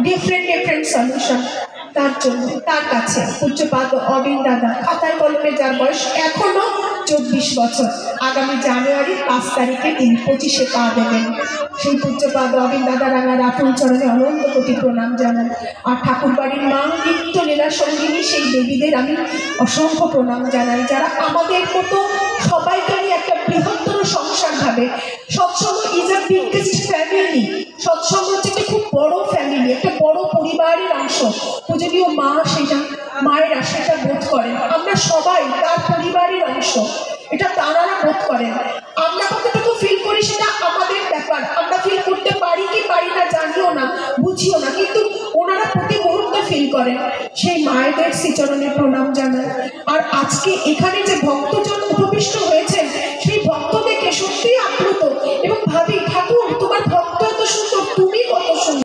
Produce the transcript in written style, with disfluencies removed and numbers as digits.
Different solution. তার জন্য তার কাছে পূজ্যপাদ অবিন দাদা, খাতায় কলমে যার বয়স এখনো 24 বছর, আগামী জানুয়ারি 5 তারিখে তিনি 25-এ পা দেবেন। সেই পূজ্যপাদ অবিন দাদা রাঙার আকুল চরণে অনন্ত কোটি প্রণাম জানান। আর ঠাকুর বাড়ির মা নিত্য লীলা সঙ্গিনী সেই দেবীদের আমি অসংখ্য প্রণাম জানাই, যারা আমাদের মতো সবাইকে নিয়ে একটা বৃহত্তর সংসার ভাবে। সৎসঙ্গ ইজ আ বিগেস্ট ফ্যামিলি। সৎসঙ্গ হচ্ছে একটা খুব বড় ফ্যামিলি, একটা বড় পরিবারের অংশ। পূজনীয় মা সেটা, মায়েরা সেটা বোধ করেন। আমরা সবাই তার পরিবারের অংশ, এটা তারা বোধ করেন। আমরা কতটুকু ফিল করি সেটা আমাদের ব্যাপার। আমরা ফিল করতে পারি কি পারি না জানিও না, বুঝিও না, কিন্তু ওনারা প্রতি মুহূর্তে ফিল করেন। সেই মায়েদের শ্রীচরণে প্রণাম জানান। আর আজকে এখানে যে ভক্তজন উপবিষ্ট হয়েছেন,